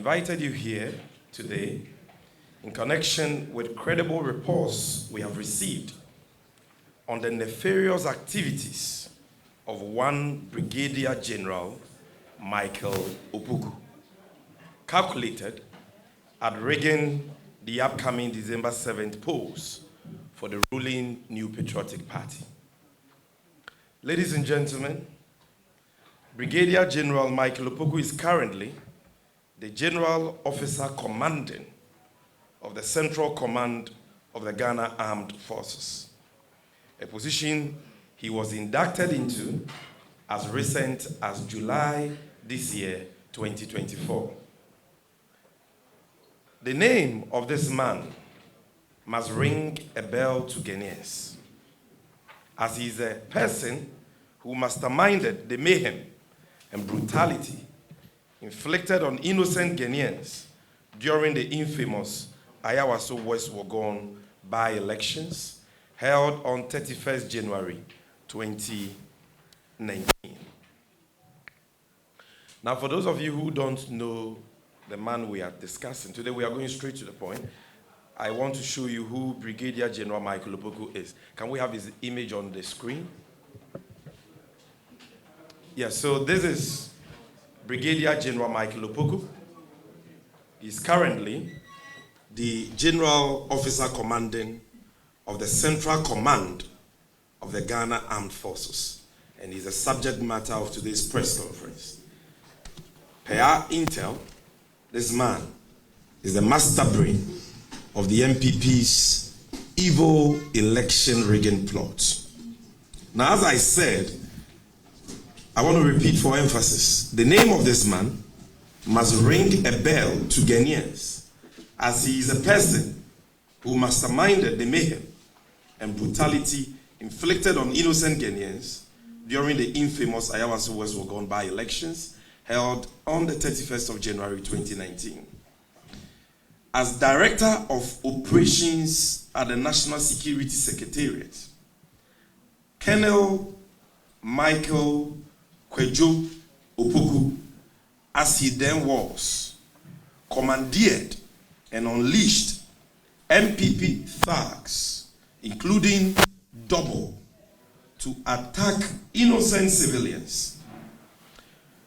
invited you here today in connection with credible reports we have received on the nefarious activities of one Brigadier General Michael Opoku, calculated at rigging the upcoming December 7th polls for the ruling New Patriotic Party. Ladies and gentlemen, Brigadier General Michael Opoku is currently the General Officer Commanding of the Central Command of the Ghana Armed Forces, a position he was inducted into as recent as July this year, 2024. The name of this man must ring a bell to Ghanaians, as he is a person who masterminded the mayhem and brutality inflicted on innocent Ghanaians during the infamous Ayawaso West Wuogon by-elections held on 31st January 2019. Now, for those of you who don't know the man we are discussing, today we are going straight to the point. I want to show you who Brigadier General Michael Opoku is. Can we have his image on the screen? Yes, so this is Brigadier General Michael Opoku. He's currently the General Officer Commanding of the Central Command of the Ghana Armed Forces, and he's the subject matter of today's press conference. Per our intel, this man is the master brain of the MPP's evil election rigging plot. Now, as I said, I want to repeat for emphasis, the name of this man must ring a bell to Ghanaians, as he is a person who masterminded the mayhem and brutality inflicted on innocent Ghanaians during the infamous Ayawaso West Wuogon by-elections held on the 31st of January 2019. As Director of Operations at the National Security Secretariat, Colonel Michael Kwejo Opoku, as he then was, commandeered and unleashed MPP thugs, including Double, to attack innocent civilians.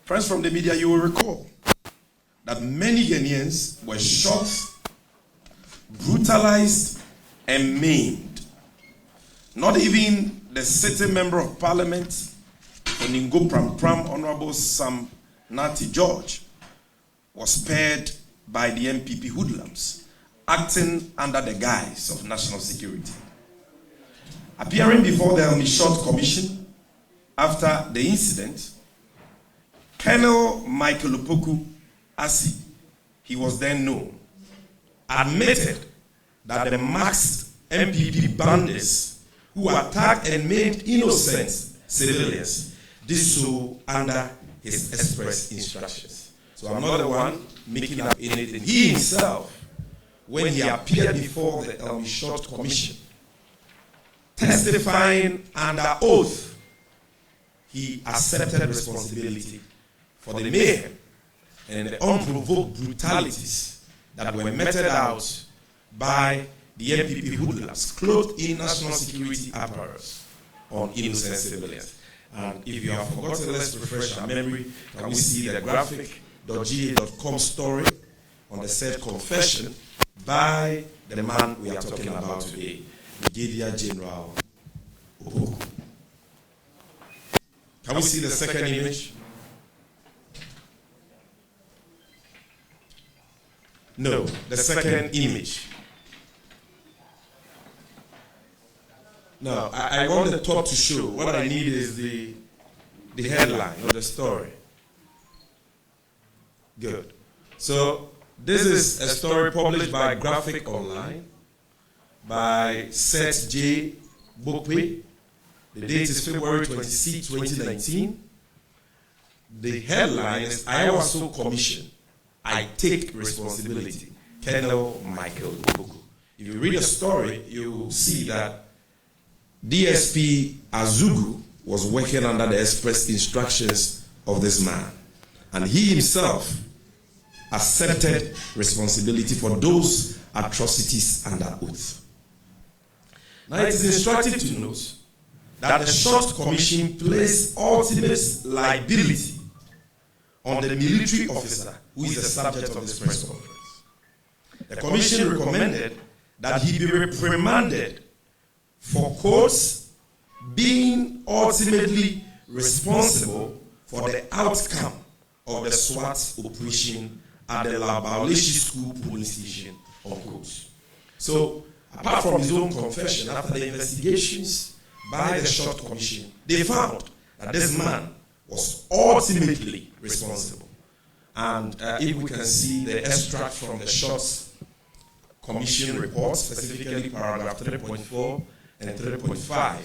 Friends from the media, you will recall that many Ghanaians were shot, brutalized, and maimed. Not even the sitting member of parliament, Oningo Pram, Honorable Sam Nati George, was spared by the MPP hoodlums, acting under the guise of national security. Appearing before the Elmi-Short Commission after the incident, Colonel Michael Opoku, as he was then known, admitted that the masked MPP bandits who attacked and maimed innocent civilians did so under his express instructions. So I'm not the one making up anything. He himself, when he appeared before the Elmi-Short Commission, testifying under oath, he accepted responsibility for the mayhem and the unprovoked brutalities that were meted out by the MPP hoodlums clothed in national security apparatus on innocent civilians. And if you have forgotten, let's refresh our memory. Can we see the graphic.ga.com story on the said confession by the man we are talking about today, Brigadier General Opoku. Can we see the second image? No, the second image. No, I want the top to show. What I need is the headline of the story. Good. So this is a story published by Graphic Online by Seth J. Bokwe. The date is February 26, 2019. The headline is Ayawaso Commission, I take responsibility. Colonel Michael Opoku. If you read the story, you will see that DSP Azugu was working under the express instructions of this man. And he himself accepted responsibility for those atrocities under oath. Now it is instructive to note that the Short Commission placed ultimate liability on the military officer who is the subject of this press conference. The Commission recommended that he be reprimanded for, quotes, being ultimately responsible for the outcome of the SWAT operation at the Labaoleshi School police station, unquote. So, apart from his own confession, after the investigations by the Short Commission, they found that this man was ultimately responsible. And if we can see the extract from the Short Commission report, specifically paragraph 3.4 and 3.5.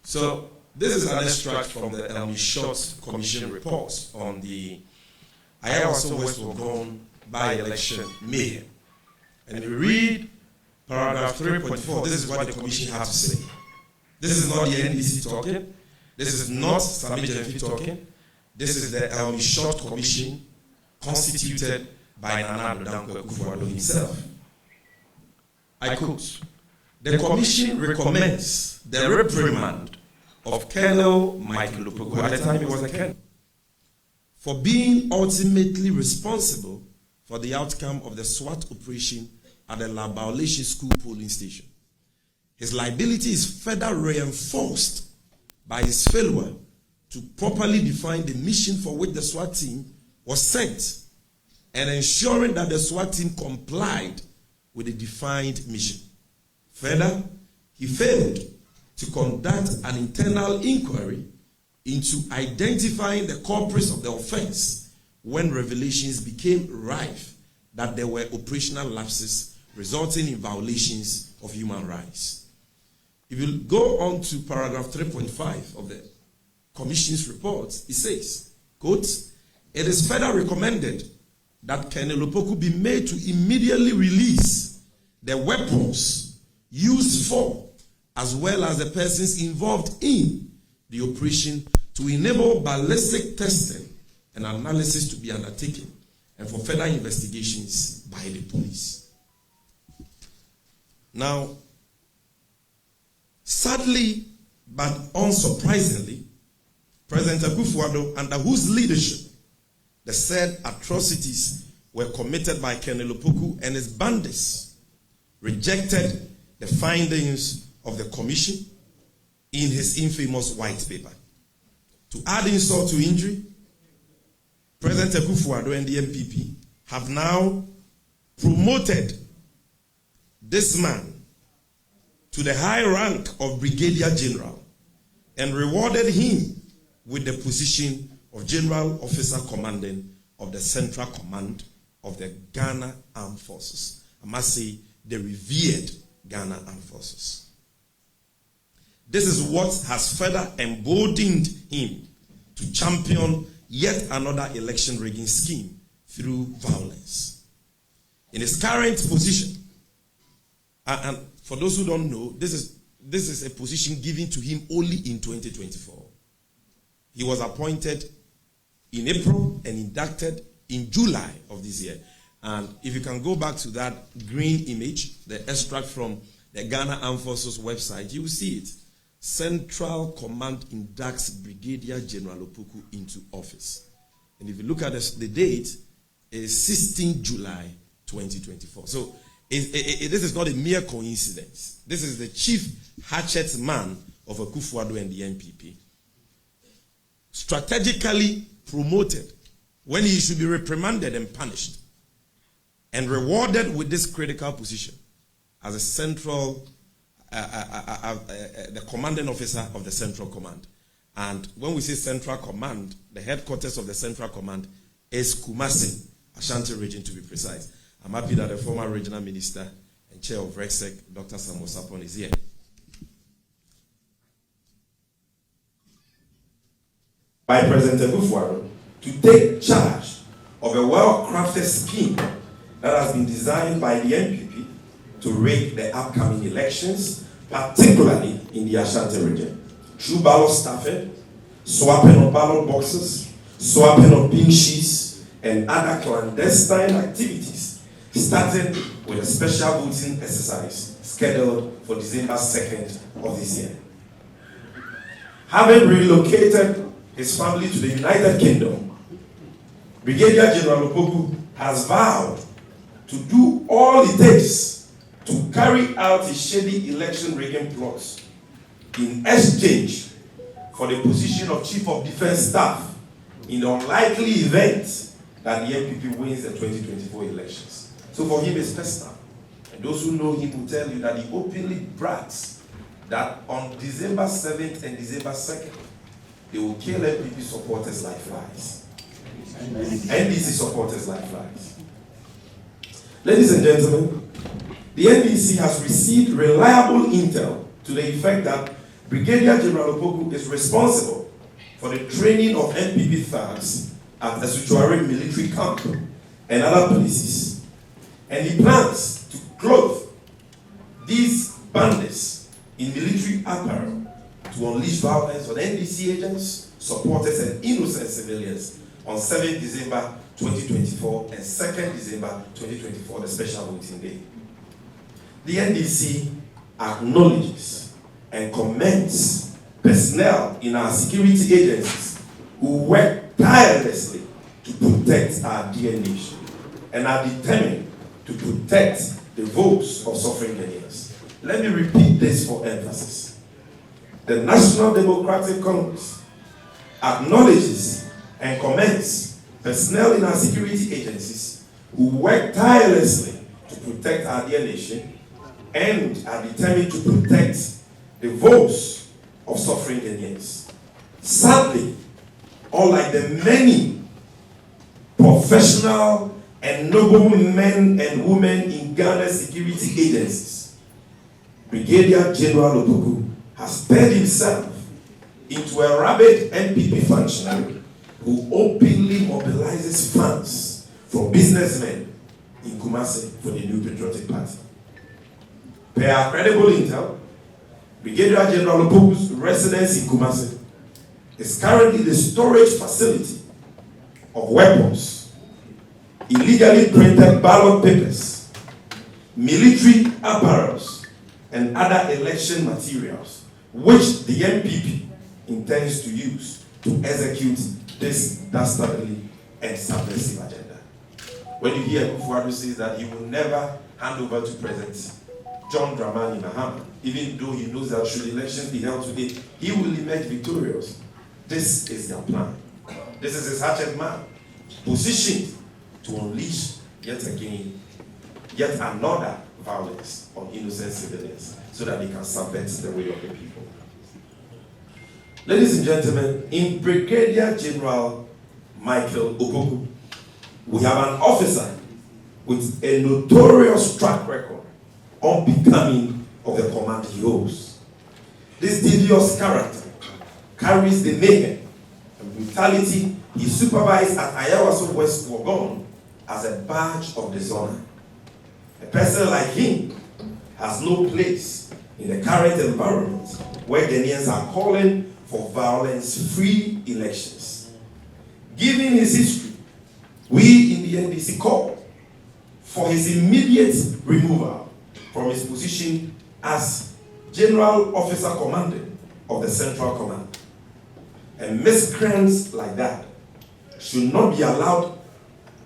So, this is an extract from the Short Commission report on the Ayawaso West Ogon by-election mayhem. And if you read paragraph 3.4, this is what the Commission has to say. This is not the NDC talking. This is not Sami Jemfi talking. This is the Short Commission constituted by Nana Dankwa Akufo-Addo himself. I quote, "The Commission recommends the reprimand of Colonel Michael Lopoku," at the time he was a colonel, "for being ultimately responsible for the outcome of the SWAT operation at the Labaoleshi School polling station. His liability is further reinforced by his failure to properly define the mission for which the SWAT team was sent and ensuring that the SWAT team complied with the defined mission. Further, he failed to conduct an internal inquiry into identifying the culprits of the offense when revelations became rife that there were operational lapses resulting in violations of human rights." If you go on to paragraph 3.5 of the Commission's report, it says, quote, "It is further recommended that Colonel Lopoku be made to immediately release the weapons used for, as well as the persons involved in the operation, to enable ballistic testing and analysis to be undertaken, and for further investigations by the police." Now, sadly but unsurprisingly, President Akufo-Addo, under whose leadership the said atrocities were committed by Colonel Lopoku and his bandits, rejected the findings of the Commission in his infamous white paper. To add insult to injury, President Akufo-Addo and the MPP have now promoted this man to the high rank of Brigadier General and rewarded him with the position of General Officer Commanding of the Central Command of the Ghana Armed Forces. I must say, the revered Ghana Armed Forces. This is what has further emboldened him to champion yet another election rigging scheme through violence. In his current position, and for those who don't know, this is a position given to him only in 2024. He was appointed in April and inducted in July of this year. And if you can go back to that green image, the extract from the Ghana Armed Forces website, you will see it. Central Command inducts Brigadier General Lopoku into office. And if you look at the date, it's 16 July 2024. So this is not a mere coincidence. This is the chief hatchet man of Akufo-Addo and the NPP. Strategically promoted when he should be reprimanded and punished, and rewarded with this critical position as a central, the commanding officer of the Central Command. And when we say Central Command, the headquarters of the Central Command is Kumasi, Ashanti region to be precise. I'm happy that the former regional minister and chair of RECSEC, Dr. Samuel Sapon, is here. By President Akufo-Addo to take charge of a well-crafted scheme that has been designed by the NPP to rig the upcoming elections, particularly in the Ashanti region. Through ballot stuffing, swapping of ballot boxes, swapping of pink sheets, and other clandestine activities, starting with a special voting exercise scheduled for December 2nd of this year. Having relocated his family to the United Kingdom, Brigadier General Opoku has vowed to do all it takes to carry out his shady election rigging plots in exchange for the position of Chief of Defense Staff in the unlikely event that the NPP wins the 2024 elections. So for him, it's personal. And those who know him will tell you that he openly brags that on December 7th and December 2nd, they will kill NPP supporters like flies. NDC supporters like flies. Ladies and gentlemen, the NDC has received reliable intel to the effect that Brigadier General Opoku is responsible for the training of NPP thugs at the Sutuare military camp and other places. And he plans to clothe these bandits in military apparel to unleash violence on NDC agents, supporters, and innocent civilians on 7th December 2024 and 2nd December 2024, the special voting day. The NDC acknowledges and commends personnel in our security agencies who work tirelessly to protect our dear nation and are determined to protect the votes of suffering Ghanaians. Let me repeat this for emphasis. The National Democratic Congress acknowledges and commends personnel in our security agencies who work tirelessly to protect our dear nation and are determined to protect the votes of suffering Ghanaians. Sadly, unlike the many professional and noble men and women in Ghana's security agencies, Brigadier General Opoku has turned himself into a rabid NPP functionary who openly mobilizes funds from businessmen in Kumasi for the New Patriotic Party. Per our credible intel, Brigadier General Opoku's residence in Kumasi is currently the storage facility of weapons, illegally printed ballot papers, military apparels, and other election materials, which the NPP intends to use to execute this dastardly and subversive agenda. When you hear Kufuor says that he will never hand over to President John Dramani Mahama, even though he knows that should elections be held today, he will emerge victorious. This is their plan. This is his hatchet man, positioned to unleash yet again, yet another violence on innocent civilians so that they can subvert the will of the people. Ladies and gentlemen, in Brigadier General Michael Opoku, we have an officer with a notorious track record unbecoming of the command he holds. This devious character carries the mayhem and brutality he supervised at Ayawaso West Wogon as a badge of dishonor. A person like him has no place in the current environment where Ghanaians are calling for violence-free elections. Given his history, we in the NDC call for his immediate removal from his position as General Officer Commanding of the Central Command. And miscreants like that should not be allowed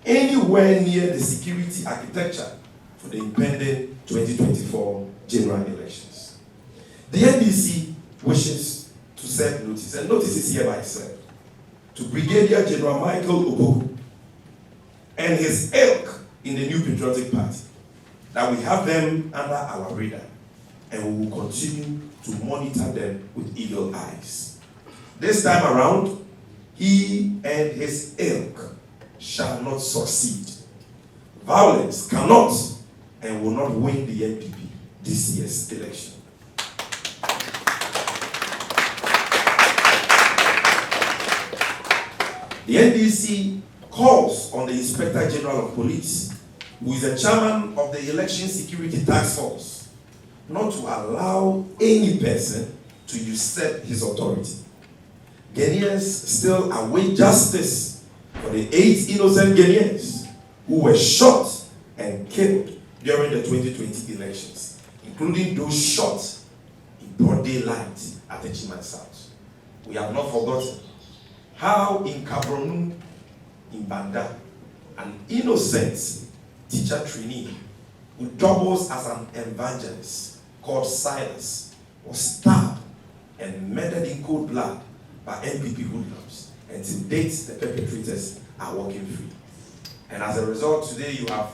anywhere near the security architecture for the impending 2024 general elections. The NDC wishes to serve notice, and notice is hereby served, to Brigadier General Michael Opoku and his ilk in the New Patriotic Party, that we have them under our radar and we will continue to monitor them with eagle eyes. This time around, he and his ilk shall not succeed. Violence cannot and will not win the NPP this year's election. The NDC calls on the Inspector General of Police, who is the chairman of the Election Security Task Force, not to allow any person to usurp his authority. Ghanaians still await justice for the 8 innocent Ghanaians who were shot and killed during the 2020 elections, including those shot in broad daylight at the Chiman South. We have not forgotten how in Cameroon, in Banda, an innocent teacher trainee who doubles as an evangelist called Silas was stabbed and murdered in cold blood by NPP hoodlums. And to date, the perpetrators are walking free. And as a result, today you have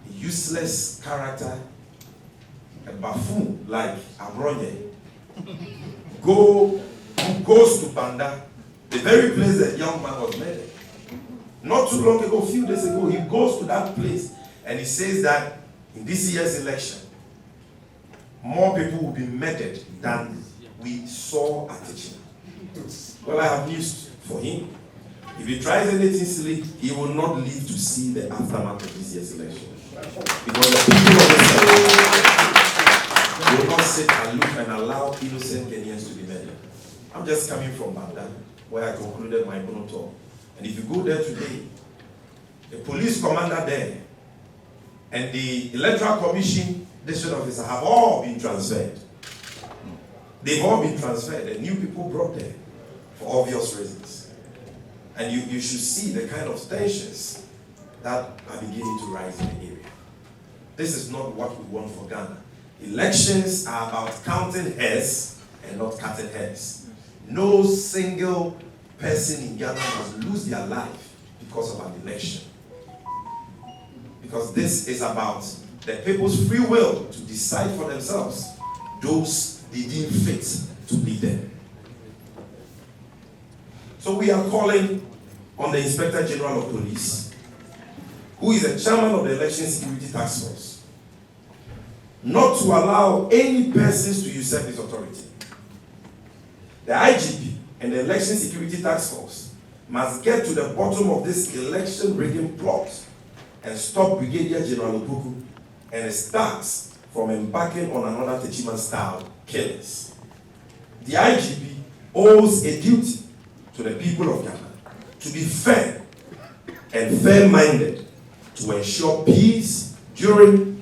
a useless character, a buffoon like Abronye, who goes to Banda, the very place that young man was murdered. Not too long ago, a few days ago, he goes to that place and he says that in this year's election, more people will be murdered than we saw at the China. Well, I have news for him. If he tries anything silly, he will not live to see the aftermath of this year's election. Because the people of the will not sit and look and allow innocent Kenyans to be murdered. I'm just coming from Banda, where I concluded my Bono tour. And if you go there today, the police commander there and the electoral commission district officer have all been transferred. They've all been transferred and new people brought there for obvious reasons. And you should see the kind of tensions that are beginning to rise in the area. This is not what we want for Ghana. Elections are about counting heads and not cutting heads. No single person in Ghana must lose their life because of an election. Because this is about the people's free will to decide for themselves those they deem fit to lead them. So we are calling on the Inspector General of Police, who is the chairman of the Election Security Task Force, not to allow any persons to usurp his authority. The IGP and the Election Security Task Force must get to the bottom of this election rigging plot and stop Brigadier General Opoku and it starts from embarking on another Techiman-style killings. The IGP owes a duty to the people of Ghana to be fair and fair-minded to ensure peace during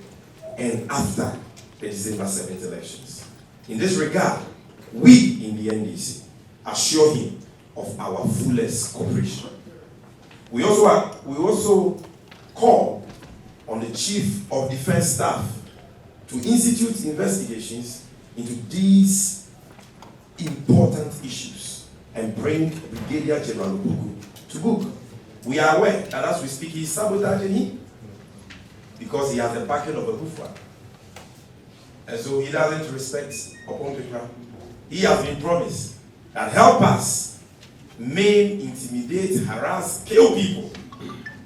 and after the December 7th elections. In this regard, we in the NDC assure him of our fullest cooperation. We also call on the Chief of Defense Staff to institute investigations into these important issues and bring Brigadier General Opoku to book. We are aware that as we speak, he is sabotaging him because he has the backing of a Bufwa. And so he doesn't respect upon paper. He has been promised that help us maim, intimidate, harass, kill people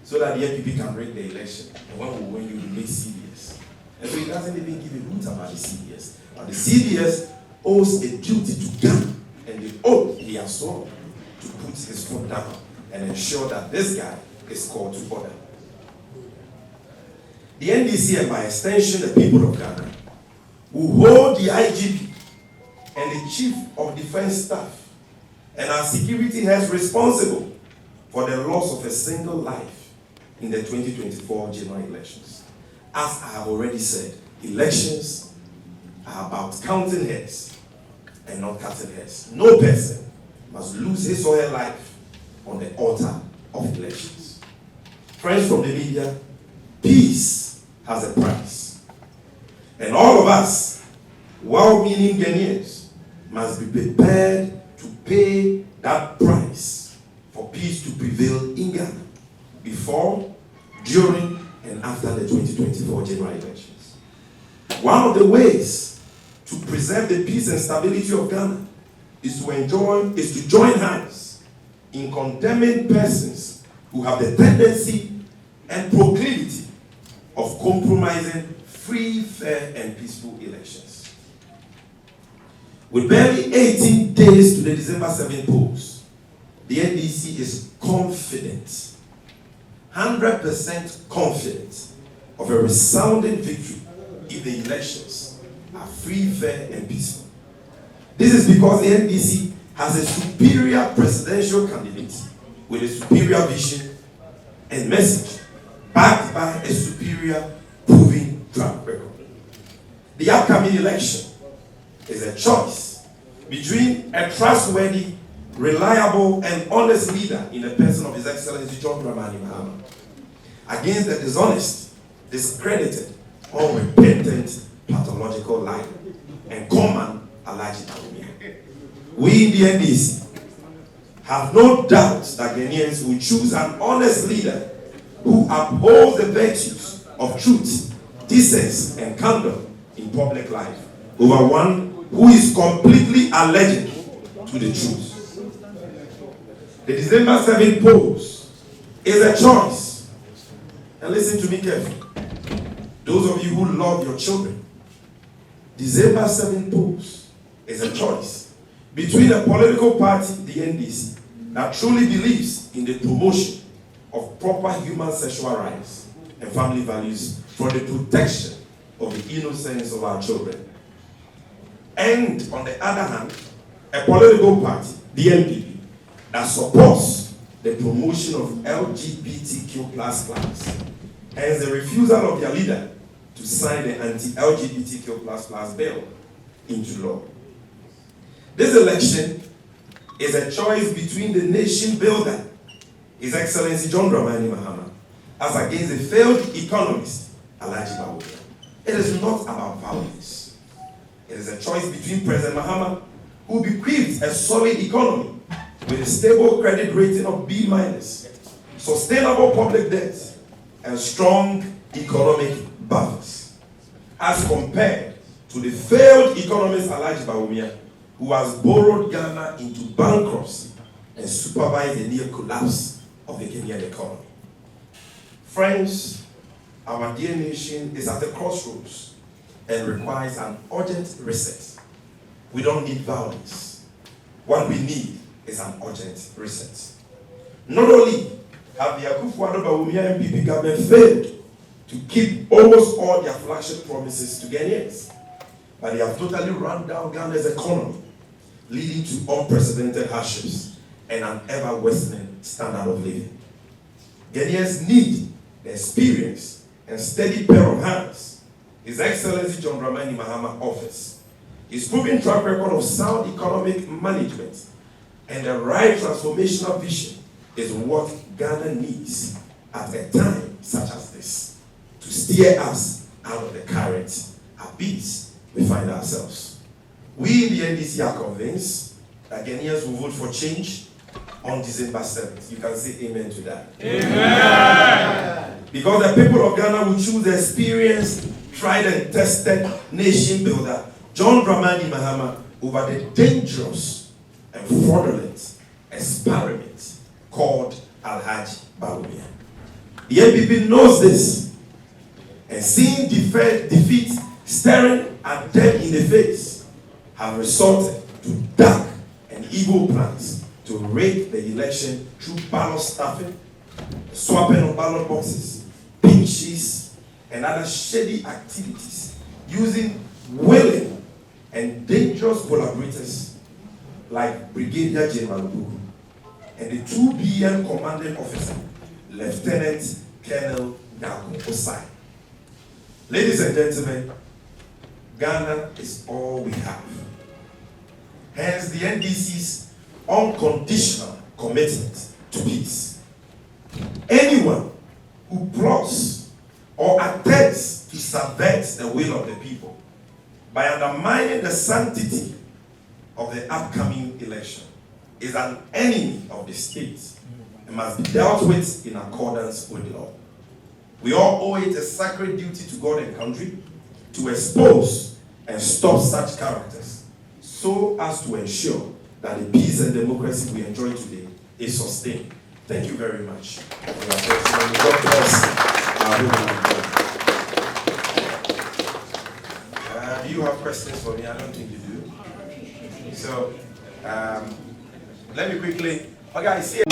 so that the NPP can rig the election. And when we win, you will make CDS. And so he doesn't even give a root about the CDS. But the CDS owes a duty to Ghana and the oath he has sworn to put his foot down and ensure that this guy is called to order. The NDC and by extension the people of Ghana who hold the IGP and the Chief of Defense Staff and our security heads responsible for the loss of a single life in the 2024 general elections. As I have already said, elections are about counting heads and not cutting heads. No person must lose his or her life on the altar of elections. Friends from the media, peace has a price. And all of us, well-meaning Ghanaians, must be prepared to pay that price for peace to prevail in Ghana before, during, and after the 2024 general elections. One of the ways to preserve the peace and stability of Ghana is to join hands in condemning persons who have the tendency and proclivity of compromising free, fair, and peaceful elections. With barely 18 days to the December 7th polls, the NDC is confident, 100% confident of a resounding victory if the elections are free, fair, and peaceful. This is because the NDC has a superior presidential candidate with a superior vision and message, backed by a superior proven track record. The upcoming election is a choice between a trustworthy, reliable, and honest leader in the person of His Excellency John Dramani Mahama against the dishonest, discredited, unrepentant, pathological liar and common Alhaji Bawumia. We in the NDC have no doubt that Ghanaians will choose an honest leader who upholds the virtues of truth, decency, and candor in public life over one who is completely allergic to the truth. The December 7th polls is a choice. And listen to me carefully. Those of you who love your children, December 7th polls is a choice between a political party, the NDC, that truly believes in the promotion of proper human sexual rights and family values for the protection of the innocence of our children. And on the other hand, a political party, the NPP, that supports the promotion of LGBTQ++, hence the refusal of their leader to sign the anti-LGBTQ++ bill into law. This election is a choice between the nation builder, His Excellency John Dramani Mahama, as against a failed economist, Alhaji Bawumia. It is not about violence. It is a choice between President Mahama, who bequeathed a solid economy with a stable credit rating of B-, sustainable public debt, and strong economic buffers, as compared to the failed economist Alhaji Bawumia, who has borrowed Ghana into bankruptcy and supervised the near collapse of the Kenyan economy. Friends, our dear nation is at the crossroads and requires an urgent reset. We don't need violence. What we need is an urgent reset. Not only have the Akufo-Addo Bawumia NPP government failed to keep almost all their flagship promises to Ghanaians, but they have totally run down Ghana's economy, leading to unprecedented hardships and an ever-worsening standard of living. Ghanaians need the experience and steady pair of hands His Excellency John Dramani Mahama offers. His proven track record of sound economic management and the right transformational vision is what Ghana needs at a time such as this to steer us out of the current abyss we find ourselves. We in the NDC are convinced that Ghanaians will vote for change on December 7th. You can say amen to that. Amen. Because the people of Ghana will choose the experienced, tried and tested nation builder, John Dramani Mahama, over the dangerous and fraudulent experiment called Alhaji Bawumia. The NPP knows this, and seeing defeat staring at them in the face, have resorted to dark and evil plans to rig the election through ballot stuffing, swapping of ballot boxes, pinches, and other shady activities, using willing and dangerous collaborators like Brigadier General Buku and the 2 BN commanding officer, Lieutenant Colonel Nkommo Wo Ho. Ladies and gentlemen, Ghana is all we have. Hence the NDC's unconditional commitment to peace. Anyone who plots or attempts to subvert the will of the people by undermining the sanctity of the upcoming election is an enemy of the state and must be dealt with in accordance with law. We all owe it a sacred duty to God and country to expose and stop such characters so as to ensure that the peace and democracy we enjoy today is sustained. Thank you very much. God bless. Do you have questions for me? I don't think you do. So, let me quickly. Okay, I see.